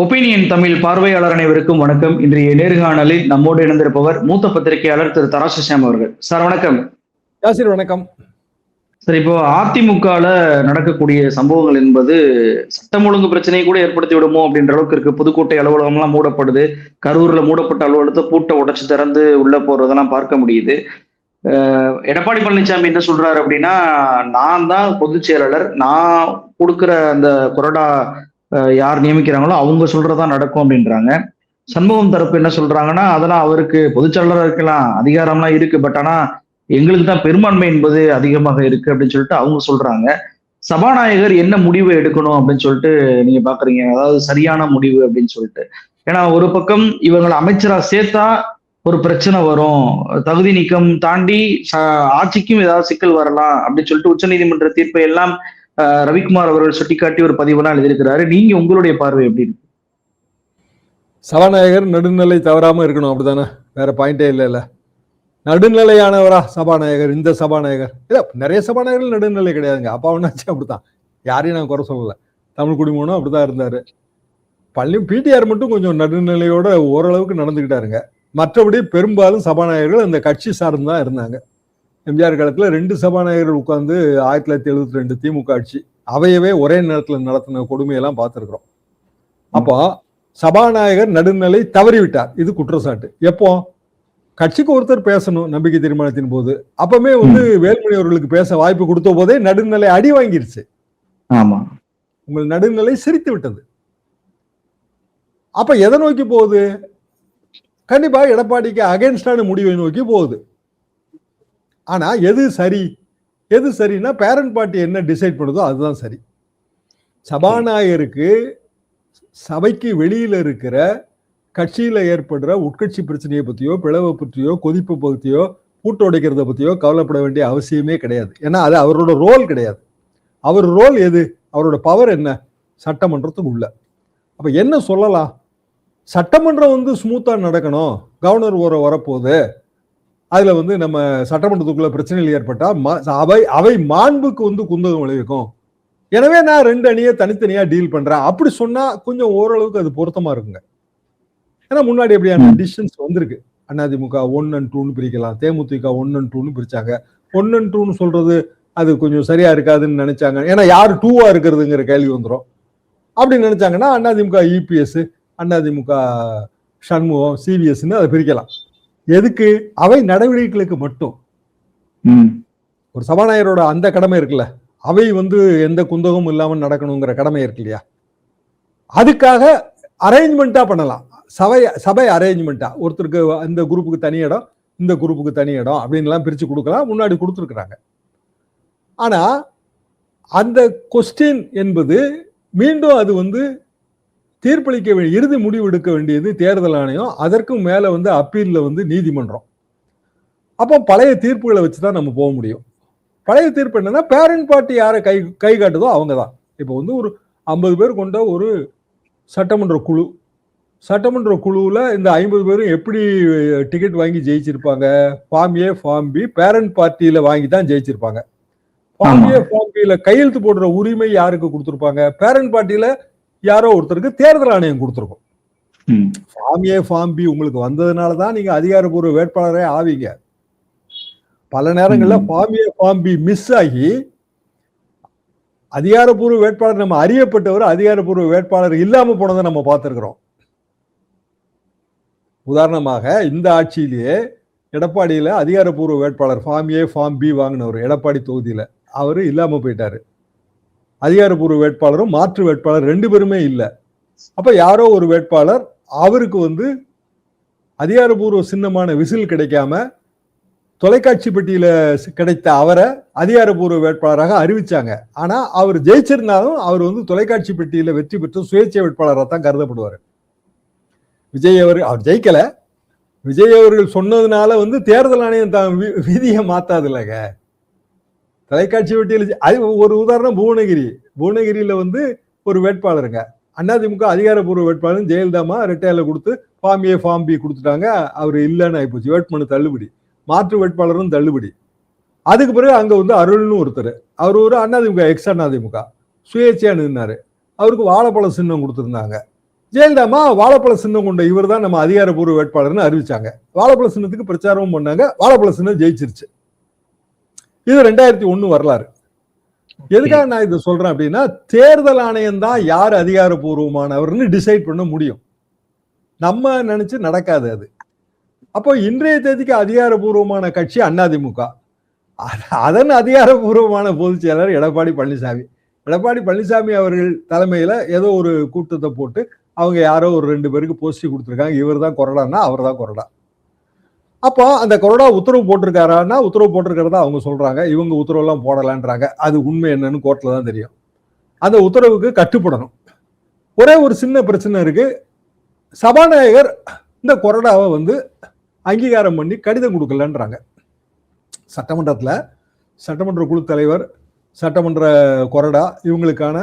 Opinion Tamil பார்வையாளர் அனைவருக்கும் வணக்கம். இன்றைய நேர்காணலில் நம்மோடு இணைந்திருப்பவர் மூத்த பத்திரிகையாளர் திரு தராசு ஷியாம் அவர்கள். சார் வணக்கம். யாசிர் வணக்கம். சார், இப்போ அதிமுகல நடக்கக்கூடிய சம்பவங்கள் என்பது சட்டம் ஒழுங்கு பிரச்சனையை கூட ஏற்படுத்தி விடுமோ அப்படின்ற அளவுக்கு இருக்கு. புதுக்கோட்டை அலுவலகம் எல்லாம் மூடப்படுது. கரூர்ல மூடப்பட்ட அலுவலகத்தை பூட்டை உடைச்சு திறந்து உள்ள போறதெல்லாம் பார்க்க முடியுது. எடப்பாடி பழனிசாமி என்ன சொல்றாரு அப்படின்னா, நான் தான் பொதுச் செயலாளர், நான் கொடுக்குற அந்த கொறடா யார் நியமிக்கிறாங்களோ அவங்க சொல்றதான் நடக்கும் அப்படின்றாங்க. சண்முகம் தரப்பு என்ன சொல்றாங்கன்னா, அதெல்லாம் அவருக்கு பொதுச்செயலாளராக இருக்கலாம், அதிகாரம்லாம் இருக்கு, பட் ஆனா எங்களுக்கு தான் பெரும்பான்மை என்பது அதிகமாக இருக்கு அப்படின்னு சொல்லிட்டு அவங்க சொல்றாங்க. சபாநாயகர் என்ன முடிவு எடுக்கணும் அப்படின்னு சொல்லிட்டு நீங்க பாக்குறீங்க, அதாவது சரியான முடிவு அப்படின்னு சொல்லிட்டு. ஏன்னா ஒரு பக்கம் இவங்களை அமைச்சரா சேர்த்தா ஒரு பிரச்சனை வரும், தகுதி நீக்கம் தாண்டி ஆட்சிக்கும் ஏதாவது சிக்கல் வரலாம் அப்படின்னு சொல்லிட்டு உச்சநீதிமன்ற தீர்ப்பை எல்லாம் ரவிக்குமார் அவர்கள் சுட்டிக்காட்டி ஒரு பதிவெல்லாம் எழுதியிருக்கிறாரு. நீங்க உங்களுடைய பார்வை எப்படி இருக்கு? சபாநாயகர் நடுநிலை தவறாம இருக்கணும், அப்படித்தானே? வேற பாயிண்டே இல்ல. நடுநிலையானவரா சபாநாயகர்? இந்த சபாநாயகர் இல்ல, நிறைய சபாநாயகர்கள் நடுநிலை கிடையாதுங்க. அப்பா ஒன்னாச்சு அப்படித்தான், யாரையும் நான் குறை சொல்லல. தமிழ் குடிமகனும் அப்படித்தான் இருந்தாரு. பிடிஆர் மட்டும் கொஞ்சம் நடுநிலையோட ஓரளவுக்கு நடந்துகிட்டாருங்க. மற்றபடி பெரும்பாலும் சபாநாயகர்கள் அந்த கட்சி சார்ந்து தான் இருந்தாங்க. எம்ஜிஆர் காலத்துல 2 சபாநாயகர்கள் உட்கார்ந்து 1972 திமுக ஆட்சி அவையவே ஒரே நேரத்தில் நடத்தின கொடுமையெல்லாம் பார்த்துருக்கிறோம். அப்போ சபாநாயகர் நடுநிலை தவறிவிட்டார், இது குற்றச்சாட்டு. எப்போ? கட்சிக்கு ஒருத்தர் பேசணும் நம்பிக்கை தீர்மானத்தின் போது, அப்பவே வேலுமணி அவர்களுக்கு பேச வாய்ப்பு கொடுத்த போதே நடுநிலை அடி வாங்கிருச்சு. ஆமா, உங்கள் நடுநிலை சிரித்து விட்டது. அப்ப எதை நோக்கி போகுது? கண்டிப்பா எடப்பாடிக்கு அகைன்ஸ்டான முடிவை நோக்கி போகுது. ஆனா எது சரி? எது சரின்னா பேரண்ட் பார்ட்டி என்ன டிசைட் பண்ணுதோ அதுதான் சரி. சபாநாயகருக்கு சபைக்கு வெளியில இருக்கிற கட்சியில ஏற்படுற உட்கட்சி பிரச்சனையை பத்தியோ, பிளவை பற்றியோ, கொதிப்பு பத்தியோ, பூட்டு உடைக்கிறத பத்தியோ கவலைப்பட வேண்டிய அவசியமே கிடையாது. ஏன்னா அது அவரோட ரோல் கிடையாது. அவர் ரோல் எது? அவரோட பவர் என்ன? சட்டமன்றத்துக்கு உள்ள. அப்ப என்ன சொல்லலாம்? சட்டமன்றம் ஸ்மூத்தா நடக்கணும், கவர்னர் வரப்போகுது, அதுல நம்ம சட்டமன்றத்துக்குள்ள பிரச்சனைகள் ஏற்பட்டா அவை மாண்புக்கு குந்தகம் விளைவிக்கும், எனவே நான் 2 அணியை தனித்தனியா டீல் பண்றேன் அப்படி சொன்னா கொஞ்சம் ஓரளவுக்கு அது பொருத்தமா இருக்குங்க. ஏன்னா முன்னாடி எப்படியான டிசிஷன்ஸ் வந்திருக்கு. அதிமுக 1 and 2 பிரிக்கலாம், தேமுதிக 1 and 2 பிரிச்சாங்க. 1 and 2 சொல்றது அது கொஞ்சம் சரியா இருக்காதுன்னு நினைச்சாங்க. ஏன்னா யாரு 2வா இருக்கிறதுங்கிற கேள்வி வந்துடும். அப்படி நினைச்சாங்கன்னா அதிமுக இபிஎஸ், அதிமுக சண்முகம், சிவிஎஸ்ன்னு அதை பிரிக்கலாம். எதுக்கு? அவை நடவடிக்கைகளுக்கு மட்டும். ஒரு சபாநாயகரோட அந்த கடமை இருக்குல்ல, அவை எந்த குந்தகமும் இல்லாம நடக்கணுங்கிற கடமை இருக்கு இல்லையா? அதுக்காக அரேஞ்ச்மெண்டா பண்ணலாம். சபை அரேஞ்ச்மெண்டா, ஒருத்தருக்கு இந்த குரூப்புக்கு தனி இடம், இந்த குரூப்புக்கு தனி இடம் அப்படின்னு எல்லாம் பிரிச்சு கொடுக்கலாம். முன்னாடி கொடுத்துருக்குறாங்க. ஆனா அந்த கொஸ்டின் என்பது மீண்டும் அது தீர்ப்பளிக்க வேண்டிய, இறுதி முடிவு எடுக்க வேண்டியது தேர்தல் ஆணையம். அதற்கும் மேல அப்பீல்ல நீதிமன்றம். அப்போ பழைய தீர்ப்புகளை வச்சுதான் நம்ம போக முடியும். பழைய தீர்ப்பு என்னன்னா, பேரண்ட் பார்ட்டி யாரை கை காட்டுதோ அவங்க தான். இப்போ ஒரு 50 பேர் கொண்ட ஒரு சட்டமன்ற குழு, சட்டமன்ற குழுவுல இந்த 50 பேரும் எப்படி டிக்கெட் வாங்கி ஜெயிச்சிருப்பாங்க? ஃபார்ம் ஏ, ஃபார்ம் பி பேரண்ட் பார்ட்டியில வாங்கி தான் ஜெயிச்சிருப்பாங்க. ஃபார்ம் ஏ, ஃபார்ம் பில கையெழுத்து போடுற உரிமை யாருக்கு கொடுத்துருப்பாங்க? பேரண்ட் பார்ட்டியில யாரோ ஒருத்தருக்கு தேர்தல் ஆணையம் கொடுத்துருக்கும். ஃபார்ம் ஏ, ஃபார்ம் பி உங்களுக்கு வந்ததுனாலதான் நீங்க அதிகாரப்பூர்வ வேட்பாளரே ஆவீங்க. பல நேரங்கள்ல ஃபார்ம் ஏ, ஃபார்ம் பி மிஸ் ஆகி அதிகாரப்பூர்வ வேட்பாளர் நம்ம அறியப்பட்டவர் அதிகாரப்பூர்வ வேட்பாளர் இல்லாம போனதை நம்ம பார்த்திருக்கிறோம். உதாரணமாக இந்த ஆட்சியிலேயே எடப்பாடியில அதிகாரப்பூர்வ வேட்பாளர் ஃபார்ம் ஏ, ஃபார்ம் பி வாங்கினவர் எடப்பாடி தொகுதியில அவரு இல்லாம போயிட்டாரு. அதிகாரப்பூர்வ வேட்பாளரும் மாற்று வேட்பாளர் 2 பேருமே இல்லை. அப்ப யாரோ ஒரு வேட்பாளர் அவருக்கு அதிகாரப்பூர்வ சின்னமான விசில் கிடைக்காம தொலைக்காட்சி பெட்டியில கிடைத்த அவரை அதிகாரப்பூர்வ வேட்பாளராக அறிவிச்சாங்க. ஆனா அவர் ஜெயிச்சிருந்தாலும் அவர் தொலைக்காட்சி பெட்டியில வெற்றி பெற்ற சுயேட்சை வேட்பாளராக தான் கருதப்படுவார். விஜய் அவர் ஜெயிக்கல. விஜய் அவர்கள் சொன்னதுனால தேர்தல் ஆணையம் தான் விதியை மாத்தாது இல்லைங்க. தொலைக்காட்சி பெட்டியில் ஒரு உதாரணம் புவனகிரியில ஒரு வேட்பாளருங்க, அதிமுக அதிகாரப்பூர்வ வேட்பாளர் ஜெயலலிதாமா ரெட்டையில கொடுத்து ஃபார்ம் ஏ, ஃபார்ம் பி கொடுத்துட்டாங்க. அவர் இல்லைன்னு ஆயிப்போச்சு. வேட்புமனு தள்ளுபடி, மாற்று வேட்பாளரும் தள்ளுபடி. அதுக்கு பிறகு அங்க அருள்னு ஒருத்தர், அவர் அதிமுக எக்ஸ் அதிமுக சுயேட்சையா நின்னாரு. அவருக்கு வாழைப்பழ சின்னம் கொடுத்துருந்தாங்க. ஜெயலலிதாமா வாழைப்பழ சின்னம் கொண்ட இவர் தான் நம்ம அதிகாரப்பூர்வ வேட்பாளர்னு அறிவிச்சாங்க. வாழைப்பழ சின்னத்துக்கு பிரச்சாரமும் பண்ணாங்க. வாழைப்பழ சின்னம் ஜெயிச்சிருச்சு. இது 2001 வரலாறு. எதுக்காக நான் இதை சொல்றேன் அப்படின்னா, தேர்தல் ஆணையம் தான் யார் அதிகாரப்பூர்வமானவர்னு டிசைட் பண்ண முடியும். நம்ம நினைச்சு நடக்காது அது. அப்போ இன்றைய தேதிக்கு அதிகாரப்பூர்வமான கட்சி அதிமுக. அதன் அதிகாரப்பூர்வமான பொதுச் செயலர் எடப்பாடி பழனிசாமி. எடப்பாடி பழனிசாமி அவர்கள் தலைமையில ஏதோ ஒரு கூட்டத்தை போட்டு அவங்க யாரோ ஒரு 2 பேருக்கு போஸ்டி கொடுத்துருக்காங்க. இவர் தான் கொறடான்னா அவர் தான் கொறடா. அப்போ அந்த கொறடா உத்தரவு போட்டிருக்காரான்னா உத்தரவு போட்டிருக்கிறதா அவங்க சொல்றாங்க. இவங்க உத்தரவெல்லாம் போடலான்றாங்க. அது உண்மை என்னன்னு கோர்ட்ல தான் தெரியும். அந்த உத்தரவுக்கு கட்டுப்படணும். ஒரே ஒரு சின்ன பிரச்சனை இருக்கு. சபாநாயகர் இந்த கொறடாவை அங்கீகாரம் பண்ணி கடிதம் கொடுக்கலன்றாங்க. சட்டமன்றத்தில் சட்டமன்ற குழு தலைவர், சட்டமன்ற கொறடா இவங்களுக்கான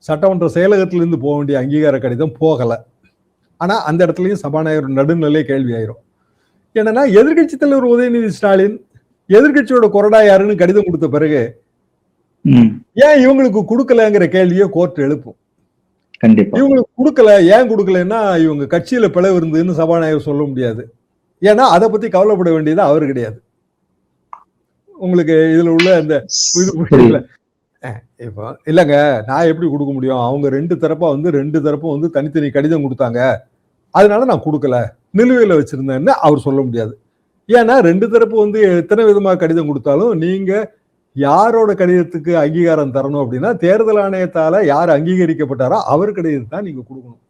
சட்டமன்ற செயலகத்திலிருந்து போக வேண்டிய அங்கீகார கடிதம் போகல. ஆனா அந்த இடத்துலயும் சபாநாயகர் நடுநிலை கேள்வி ஆயிரும். என்னன்னா, எதிர்கட்சி தலைவர் உதயநிதி ஸ்டாலின் எதிர்கட்சியோட கொறடா யாருன்னு கடிதம் கொடுத்த பிறகு ஏன் இவங்களுக்கு கொடுக்கலங்கிற கேள்வியை கோர்ட் எழுப்பும். இவங்களுக்கு கொடுக்கல, ஏன் கொடுக்கலன்னா இவங்க கட்சியில பிளவு இருந்ததுன்னு சபாநாயகர் சொல்ல முடியாது. ஏன்னா அதை பத்தி கவலைப்பட வேண்டியது அவர் கிடையாது. உங்களுக்கு இதுல உள்ள அந்த இப்போ இல்லைங்க, நான் எப்படி கொடுக்க முடியும்? அவங்க 2 தரப்பும் தனித்தனி கடிதம் கொடுத்தாங்க, அதனால நான் கொடுக்கல, நிலுவையில வச்சிருந்தேன்னு அவர் சொல்ல முடியாது. ஏன்னா 2 தரப்பு எத்தனை விதமா கடிதம் கொடுத்தாலும் நீங்க யாரோட கடிதத்துக்கு அங்கீகாரம் தரணும் அப்படின்னா தேர்தல் ஆணையத்தால யார் அங்கீகரிக்கப்பட்டாரோ அவர் கடிதத்தை தான் நீங்க கொடுக்கணும்.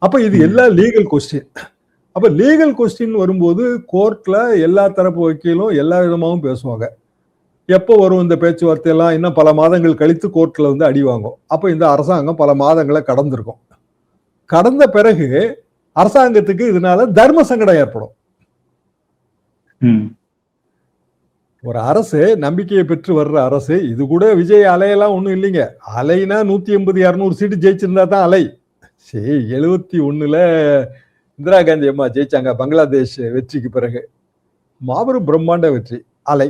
அப்ப இது எல்லாம் லீகல் கொஸ்டின். அப்ப லீகல் கொஸ்டின் வரும்போது கோர்ட்ல எல்லா தரப்பு வக்கீலும் எல்லா விதமாகவும் பேசுவாங்க. எப்போ வரும் இந்த பேச்சுவார்த்தை எல்லாம்? இன்னும் பல மாதங்கள் கழித்து கோர்ட்ல அடி வாங்கும். அப்ப இந்த அரசாங்கம் பல மாதங்களை கடந்திருக்கும். கடந்த பிறகு அரசாங்கத்துக்கு இதனால தர்ம சங்கடம் ஏற்படும். ஒரு அரசு நம்பிக்கையை பெற்று வர்ற அரசு, இது கூட விஜய் அலையெல்லாம் ஒண்ணும் இல்லைங்க. அலைனா 180-200 சீட்டு ஜெயிச்சிருந்தா தான் அலை. சரி, 71ல இந்திரா காந்தி அம்மா ஜெயிச்சாங்க பங்களாதேஷ் வெற்றிக்கு பிறகு. மாபெரும் பிரம்மாண்ட வெற்றி அலை.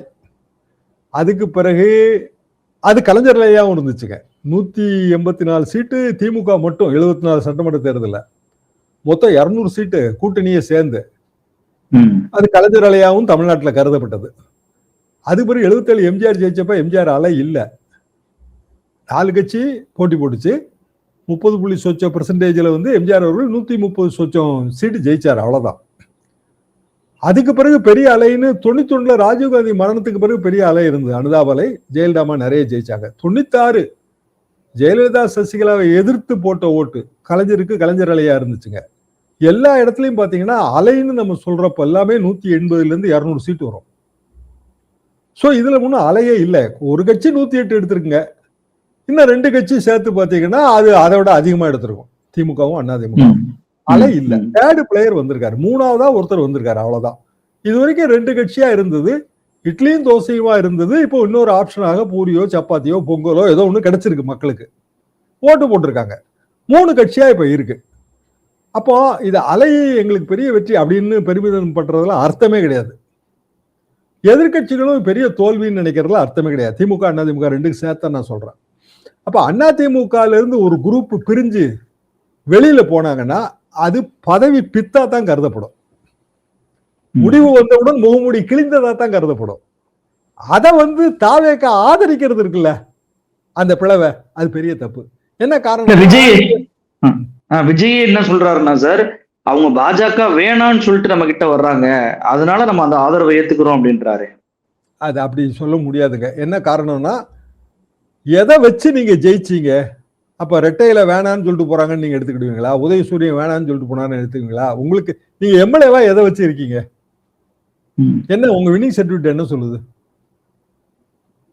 அதுக்கு பிறகு அது கலைஞர் அலையாவும் இருந்துச்சுங்க. 184 சீட்டு திமுக மட்டும் 74 சட்டமன்ற தேர்தலில் மொத்தம் 200 சீட்டு கூட்டணியை சேர்ந்து அது கலைஞர் அலையாவும் தமிழ்நாட்டில் கருதப்பட்டது. அது பிறகு 77 எம்ஜிஆர் ஜெயிச்சப்ப எம்ஜிஆர் அலை இல்லை. 4 கட்சி போட்டி போட்டுச்சு. 30% எம்ஜிஆர் அவர்கள் 130 சீட்டு ஜெயிச்சார், அவ்வளவுதான். அதுக்கு பிறகு பெரிய அலைன்னு 91ல ராஜீவ்காந்தி மரணத்துக்கு பிறகு பெரிய அலை இருந்தது, அனுதாப அலை. ஜெயலலிதாமா நிறைய ஜெயிச்சாங்க. 96 ஜெயலலிதா சசிகலாவை எதிர்த்து போட்ட ஓட்டு கலைஞருக்கு கலைஞர் அலையா இருந்துச்சுங்க. எல்லா இடத்துலயும் பாத்தீங்கன்னா அலைன்னு நம்ம சொல்றப்ப எல்லாமே 180-200 சீட்டு வரும். சோ இதுல ஒன்றும் அலையே இல்லை. ஒரு கட்சி 108 எடுத்திருக்குங்க. இன்னும் 2 கட்சி சேர்த்து பாத்தீங்கன்னா அது அதை விட அதிகமா எடுத்திருக்கும், திமுகவும் அதிமுக. அலை இல்ல. தேர்ட் பிளேயர் வந்திருக்காரு, 3ஆவதா ஒருத்தர் வந்திருக்காரு, அவ்வளவுதான். இது வரைக்கும் 2 கட்சியா இருந்தது, இட்லியும் தோசையுமா இருந்தது. இப்போ இன்னொரு ஆப்ஷனாக பூரியோ சப்பாத்தியோ பொங்கலோ ஏதோ ஒண்ணு கிடைச்சிருக்கு, மக்களுக்கு ஓட்டு போட்டிருக்காங்க. 3 கட்சியா இப்ப இருக்கு. அப்போ இது அலை எங்களுக்கு பெரிய வெற்றி அப்படின்னு பெருமிதம் பண்றதுல அர்த்தமே கிடையாது. எதிர்கட்சிகளும் பெரிய தோல்வின்னு நினைக்கிறதுல அர்த்தமே கிடையாது. திமுக அதிமுக 2க்கு சேர்த்த நான் சொல்றேன். அப்ப அதிமுகல இருந்து ஒரு குரூப் பிரிஞ்சு வெளியில போனாங்கன்னா அது பதவி பித்தா தான் கருதப்படும். முடிவு வந்தவுடன் முகமூடி கிழிந்ததா தான் கருதப்படும். அதை தாவேக ஆதரிக்கிறது இருக்குல்ல, அந்த பிளவை, அது பெரிய தப்பு. என்ன காரணம்? விஜய் என்ன சொல்றாருன்னா, சார் அவங்க பாஜக வேணான்னு சொல்லிட்டு நம்ம கிட்ட வர்றாங்க, அதனால நம்ம அந்த ஆதரவை ஏத்துக்கிறோம் அப்படின்றாரு. அது அப்படி சொல்ல முடியாதுங்க. என்ன காரணம்னா, எதை வச்சு நீங்க ஜெயிச்சீங்க? அப்ப ரெட்டையில வேணான்னு சொல்லிட்டு போறாங்கன்னு நீங்க எடுத்துக்கிடுவீங்களா? உதயசூரியன் வேணான்னு சொல்லிட்டு போனான்னு எடுத்துக்குவீங்களா? உங்களுக்கு நீங்க எம்எல்ஏவா எதை வச்சு இருக்கீங்க? என்ன உங்க வின்னிங் சர்டிபிகேட் என்ன சொல்லுது?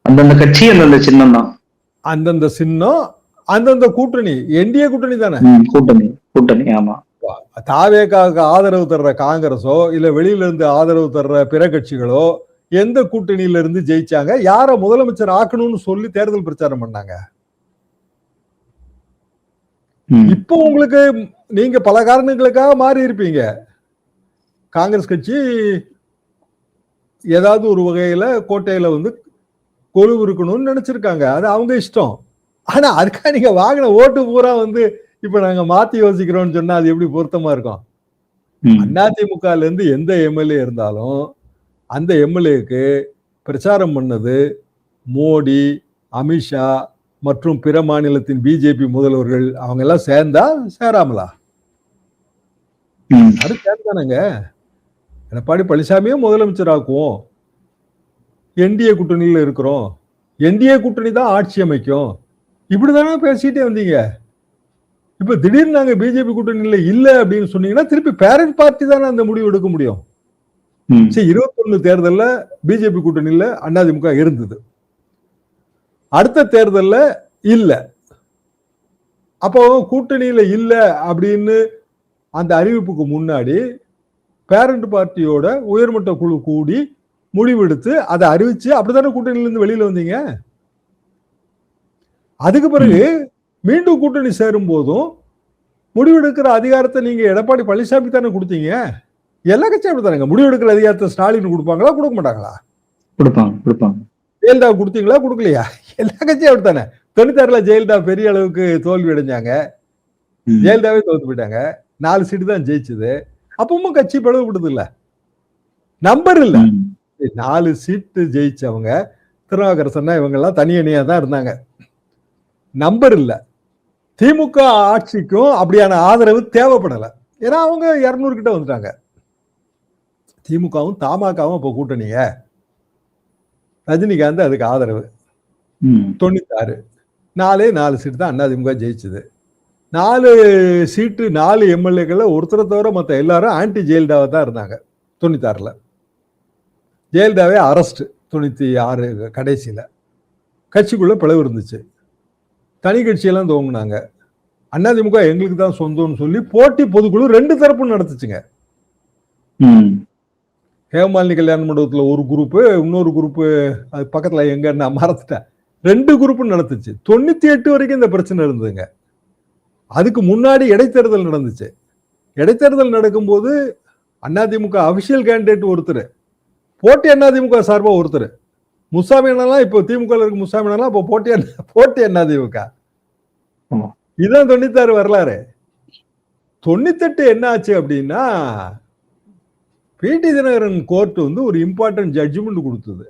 அந்தந்த கட்சி அந்தந்த சின்னம் தான். அந்தந்த சின்னம் அந்தந்த கூட்டணி, என்டிஏ கூட்டணி தானே. கூட்டணி ஆமா. தாவேகாவுக்கு ஆதரவு தர்ற காங்கிரஸோ இல்ல வெளியில இருந்து ஆதரவு தர்ற பிற கட்சிகளோ எந்த கூட்டணியில இருந்து ஜெயிச்சாங்க? யார முதலமைச்சர் ஆக்கணும்னு சொல்லி தேர்தல் பிரச்சாரம் பண்ணாங்க? இப்போ உங்களுக்கு நீங்க பல காரணங்களுக்காக மாறி இருப்பீங்க. காங்கிரஸ் கட்சி ஏதாவது ஒரு வகையில கோட்டையில கொலு இருக்கணும்னு நினைச்சிருக்காங்க, அது அவங்க இஷ்டம். ஆனா அதுக்காக நீங்க வாங்கின ஓட்டு பூரா இப்ப நாங்க மாத்தி யோசிக்கிறோம்னு சொன்னா அது எப்படி பொருத்தமா இருக்கும்? அதிமுகல இருந்து எந்த எம்எல்ஏ இருந்தாலும் அந்த எம்எல்ஏக்கு பிரச்சாரம் பண்ணது மோடி, அமித்ஷா மற்றும் பிற மாநிலத்தின் பிஜேபி முதல்வர்கள் அவங்க எல்லாம் சேர்ந்தா சேராமலா? அது சேர்ந்தானங்க. எடப்பாடி பழனிசாமியும் முதலமைச்சர் ஆக்குவோம். என்டிஏ கூட்டணியில இருக்கிறோம். என்டிஏ கூட்டணி தான் ஆட்சி அமைக்கும். இப்படிதானே பேசிட்டே வந்தீங்க. இப்ப திடீர்னு நாங்க பிஜேபி கூட்டணியில இல்ல அப்படின்னு சொன்னீங்கன்னா திருப்பி பேரண்ட் பார்ட்டி தானே அந்த முடிவு எடுக்க முடியும். சரி, 21 தேர்தல்ல பிஜேபி கூட்டணியில அதிமுக இருந்தது. அடுத்த தேர்தல்ல இல்ல. அப்போ கூட்டணியில இல்ல அப்படின்னு அந்த அறிவிப்புக்கு முன்னாடி பேரண்ட் பார்ட்டியோட உயர்மட்ட குழு கூடி முடிவெடுத்து அதை அறிவிச்சு அப்படித்தானே கூட்டணியில இருந்து வெளியில வந்தீங்க. அதுக்கு பிறகு மீண்டும் கூட்டணி சேரும் போதும் முடிவெடுக்கிற அதிகாரத்தை நீங்க எடப்பாடி பழனிசாமி தானே கொடுத்தீங்க. எல்லா கட்சியும் அப்படித்தானுங்க. முடிவெடுக்கிற அதிகாரத்தை ஸ்டாலின் கொடுப்பாங்களா, கொடுக்க மாட்டாங்களா? கொடுப்பாங்க. ஜெயலலிதா கொடுத்தீங்களா, கொடுக்கலையா? எல்லா கட்சியும் அப்படித்தானே. 96ல ஜெயலலிதா பெரிய அளவுக்கு தோல்வி அடைஞ்சாங்க. ஜெயலலிதாவே தோத்து போயிட்டாங்க. 4 சீட்டு தான் ஜெயிச்சது. அப்பவும் கட்சி பிளவுபடுது இல்ல, நம்பர் இல்ல. 4 சீட்டு ஜெயிச்சவங்க திருநாவுக்கரசன்னா இவங்க எல்லாம் தனி அணியா தான் இருந்தாங்க. நம்பர் இல்ல. திமுக ஆட்சிக்கும் அப்படியான ஆதரவு தேவைப்படல. ஏன்னா அவங்க 200 கிட்ட வந்துட்டாங்க. திமுகவும் தமாகவும் இப்ப கூட்டணிங்க. ரஜினிகாந்த் அதுக்கு ஆதரவு 96. 4 சீட்டு தான் அதிமுக ஜெயிச்சது. 4 சீட்டு 4 எம்எல்ஏக்கள் ஒருத்தரை தவிர மற்ற எல்லாரும் ஆன்டி ஜெயலலிதாவை தான் இருந்தாங்க. 96ல ஜெயலலிதாவே அரெஸ்ட். 96 கடைசியில கட்சிக்குள்ள பிளவு இருந்துச்சு. தனி கட்சியெல்லாம் துவங்கினாங்க. அதிமுக எங்களுக்கு தான் சொந்தம்னு சொல்லி போட்டி பொதுக்குழு 2 தரப்பு நடத்துச்சுங்க. ஹேமாலினி கல்யாண மண்டபத்துல ஒரு குரூப், இன்னொரு குரூப் அது பக்கத்துல எங்க நான் மறந்துட்டேன். 2 குரூப் நடத்துச்சு. 98 வரைக்கும் இந்த பிரச்சனை இருந்ததுங்க. அதுக்கு முன்னாடி இடைத்தேர்தல் நடந்துச்சு. இடைத்தேர்தல் நடக்கும்போது அதிமுக அபிஷியல் கேண்டிடேட் ஒருத்தர், போட்டி அதிமுக சார்பா ஒருத்தர். முசாமினா இப்போ திமுக இருக்கு. முசாமினா இப்போ போட்டி அதிமுக. இதுதான் 96 வரலாறு. 98 என்ன ஆச்சு அப்படின்னா, பிடி தினகரன் கோர்ட் ஒரு இம்பார்ட்டன்ட் ஜட்ஜ்மெண்ட் கொடுத்தது.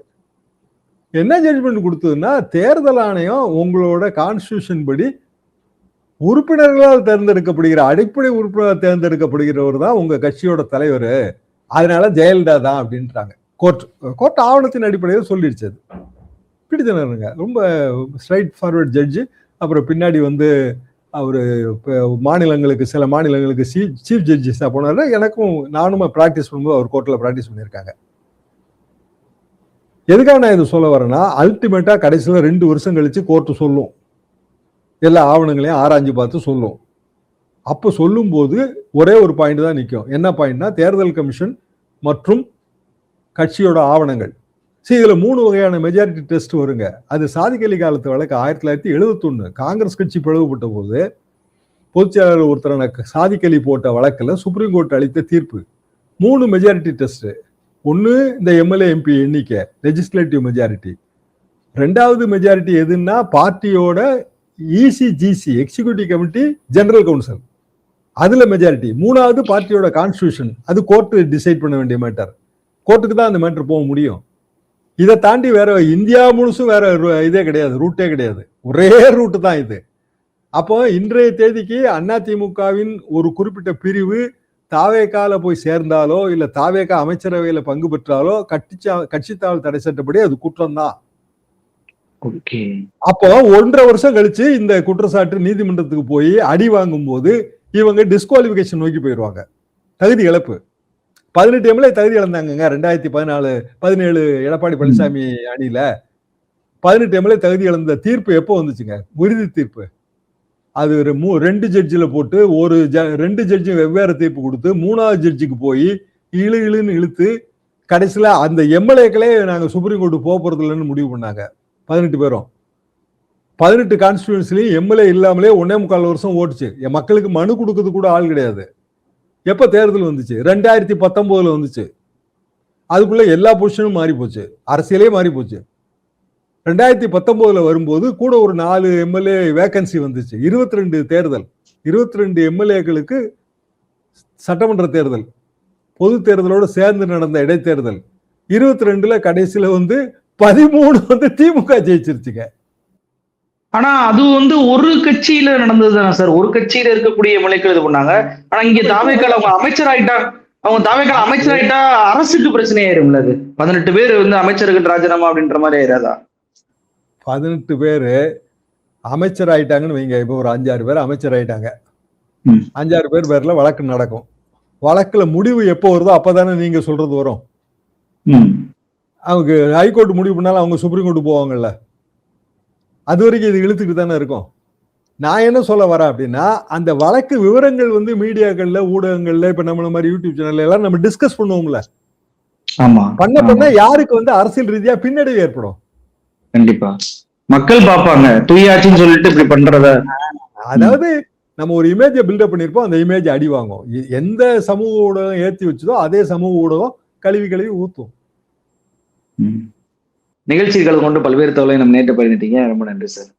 என்ன ஜட்ஜ்மெண்ட் கொடுத்ததுன்னா, தேர்தல் ஆணையம் உங்களோட கான்ஸ்டிடியூஷன் படி உறுப்பினர்களால் தேர்ந்தெடுக்கப்படுகிற அடிப்படை உறுப்பினரால் தேர்ந்தெடுக்கப்படுகிறவர் தான் உங்க கட்சியோட தலைவர், அதனால ஜெயலலிதா தான் அப்படின்றாங்க. கோர்ட் ஆவணத்தின் அடிப்படையில் சொல்லிடுச்சு. பிடி தினகரனுங்க ரொம்ப ஸ்ட்ரைட் ஃபார்வர்ட் ஜட்ஜு. அப்புறம் பின்னாடி அவரு மாநிலங்களுக்கு, சில மாநிலங்களுக்கு சீஃப் ஜட்ஜஸா போனாரு. எனக்கும் நானும் ப்ராக்டிஸ் பண்ணும்போது அவர் கோர்ட்ல ப்ராக்டிஸ் பண்ணியிருக்காங்க. எதுக்காக நான் இது சொல்ல வரேன்னா, அல்டிமேட்டா கடைசியில் 2 வருஷம் கழிச்சு கோர்ட்டு சொல்லும், எல்லா ஆவணங்களையும் ஆராய்ஞ்சு பார்த்து சொல்லும். அப்போ சொல்லும் போது ஒரே ஒரு பாயிண்ட் தான் நிற்கும். என்ன பாயிண்ட்னா, தேர்தல் கமிஷன் மற்றும் கட்சியோட ஆவணங்கள். இதுல 3 வகையான மெஜாரிட்டி டெஸ்ட் வருங்க. அது சாதிக்கலி காலத்து வழக்கு 1971 காங்கிரஸ் கட்சி பிளவுபட்ட போது பொதுச்செயலாளர் ஒருத்தர் சாதிக்கலி போட்ட வழக்கில் சுப்ரீம் கோர்ட் அளித்த தீர்ப்பு 3 மெஜாரிட்டி டெஸ்ட். ஒன்னு இந்த எம்எல்ஏ எம்பி எண்ணிக்கை, லெஜிஸ்லேட்டிவ் மெஜாரிட்டி. 2வது மெஜாரிட்டி எதுன்னா பார்ட்டியோட ECGC, executive committee, general council, அதுல மெஜாரிட்டி. 3வது பார்ட்டியோட கான்ஸ்டிடியூஷன், அது கோர்ட்டு டிசைட் பண்ண வேண்டிய மேட்டர். கோர்ட்டுக்கு தான் அந்த மேட்டர் போக முடியும். இதை தாண்டி வேற இந்தியா முழுசும் வேற இதே கிடையாது, ரூட்டே கிடையாது. ஒரே ரூட்டு தான் இது. அப்போ இன்றைய தேதிக்கு அதிமுகவின் ஒரு குறிப்பிட்ட பிரிவு தாவேகால போய் சேர்ந்தாலோ இல்ல தாவேகா அமைச்சரவையில பங்கு பெற்றாலோ கட்சித்தாவல் தடை சட்டப்படி அது குற்றம் தான். அப்போ 1.5 வருஷம் கழிச்சு இந்த குற்றச்சாட்டு நீதிமன்றத்துக்கு போய் அடி வாங்கும் போது இவங்க டிஸ்குவாலிபிகேஷன் நோக்கி போயிடுவாங்க. தகுதி இழப்பு. 18 எம்எல்ஏ தகுதி இழந்தாங்க 2017 எடப்பாடி பழனிசாமி அணியில. 18 எம்எல்ஏ தகுதி இழந்த தீர்ப்பு எப்போ வந்துச்சுங்க? உறுதி தீர்ப்பு. அது 2 ஜட்ஜில போட்டு 2 ஜட்ஜி வெவ்வேறு தீர்ப்பு கொடுத்து 3வது ஜட்ஜுக்கு போய் இழுன்னு இழுத்து கடைசியில அந்த எம்எல்ஏக்களே நாங்க சுப்ரீம் கோர்ட்டு போறது இல்லைன்னு முடிவு பண்ணாங்க. 18 பேரும் 18 கான்ஸ்டிடியூன்சிலையும் எம்எல்ஏ இல்லாமலே 1.25 வருஷம் ஓட்டுச்சு. என் மக்களுக்கு மனு கொடுக்கறது கூட ஆள் கிடையாது. எப்ப தேர்தல் வந்துச்சு? 2019 வந்துச்சு. அதுக்குள்ள எல்லா பொசிஷனும் மாறி போச்சு, அரசியலே மாறி போச்சு. 2019 வரும்போது கூட ஒரு 4 எம்எல்ஏ வேகன்சி வந்துச்சு. 22 தேர்தல். 22 எம்எல்ஏக்களுக்கு சட்டமன்ற தேர்தல், பொது தேர்தலோடு சேர்ந்து நடந்த இடைத்தேர்தல், 22ல கடைசியில 13 திமுக ஜெயிச்சிருச்சுங்க. ஆனா அது ஒரு கட்சியில நடந்ததுதானே சார், ஒரு கட்சியில இருக்கக்கூடிய எம்எல்ஏக்கள் இது பண்ணாங்க. ஆனா இங்க தாவேக்கால அவங்க அமைச்சராயிட்டா அரசுக்கு பிரச்சனை ஆயிரும்ல. அது 18 பேர் அமைச்சர்கள் ராஜினாமா அப்படின்ற மாதிரி ஆயிராதா? 18 பேரு அமைச்சர் ஆயிட்டாங்கன்னு வைங்க. இப்போ ஒரு 5-6 பேர் அமைச்சர் ஆயிட்டாங்க. 5-6 பேர் பேர்ல வழக்கு நடக்கும். வழக்குல முடிவு எப்போ வருதோ அப்பதானே நீங்க சொல்றது வரும். அவங்க ஹைகோர்ட் முடிவு பண்ணாலும் அவங்க சுப்ரீம் கோர்ட் போவாங்கல்ல. அது வரைக்கும் இது இழுத்துக்கிட்டு தானே இருக்கும். நான் என்ன சொல்ல வரேன் அப்படின்னா, அந்த வழக்கு விவரங்கள் மீடியாக்கள்ல, ஊடகங்கள்ல, இப்ப நம்மள மாதிரி யூடியூப் சேனல்ல எல்லாம் நம்ம டிஸ்கஸ் பண்ணுவோம்ல. பண்ண யாருக்கு அரசியல் ரீதியா பின்னடைவு ஏற்படும். கண்டிப்பா மக்கள் பாப்பாங்க, தூயாச்சின்னு சொல்லிட்டு இப்படி பண்றத. அதாவது நம்ம ஒரு இமேஜை பில்டப் பண்ணிருப்போம், அந்த இமேஜ் அடி வாங்கும். எந்த சமூக ஊடகம் ஏத்தி வச்சதோ அதே சமூக ஊடகம் கழுவி ஊத்தும். நிகழ்ச்சிகளை கொண்டு பல்வேறு தகவலை நம்ம நேற்று பகிர்ந்துட்டீங்க. ரொம்ப நன்றி சார்.